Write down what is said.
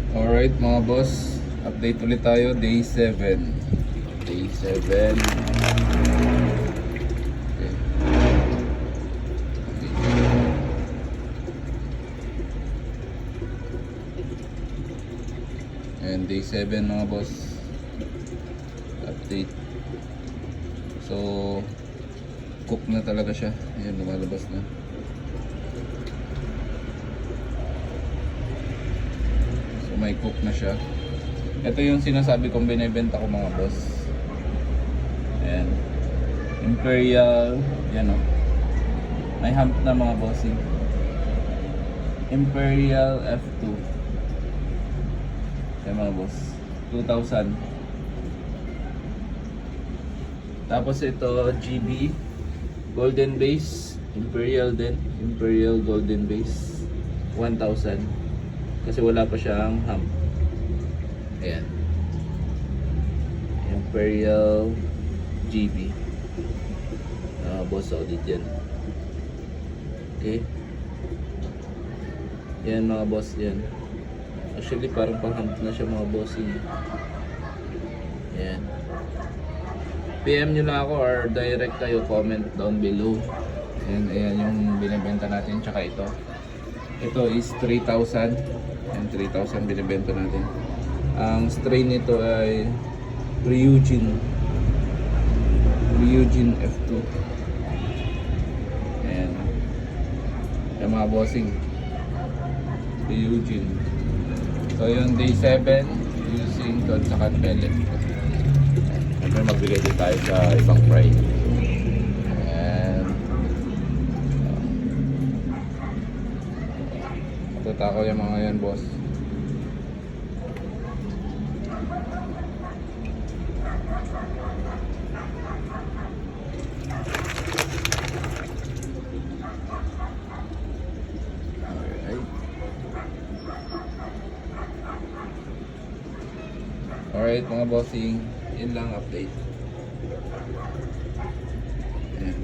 Alright mga boss, update ulit tayo, day 7. Day 7. Okay. And day 7 mga boss, update. So, cook na talaga siya. Ayan, lumalabas na. So, may cook na siya. Ito yung sinasabi kong binibenta ko mga boss. Ayan. Imperial. Yan o. May hump na mga bossing. Imperial F2. Ayan mga boss. 2,000. Tapos ito GB Golden Base, Imperial din, Imperial Golden Base 1,000 kasi wala pa siyang hump. Ayan. Imperial GB. Boss audit yan. Okay. Yan mga boss yan. Actually parang pang hump na siya mga bossing. Ayan. PM nyo lang ako or direct kayo, comment down below. And ayan yung binibenta natin, tsaka ito. Ito is 3,000. And 3,000 binibenta natin. Ang strain nito ay Ryujin F2. Ayan. Yung mga bossing. Ryujin. So yung day 7 using to tsaka pellet. Siyempre magbigay din tayo sa ibang fry. And matutakaw yung mga yan boss. Alright mga bossing, yun lang update. Ayan.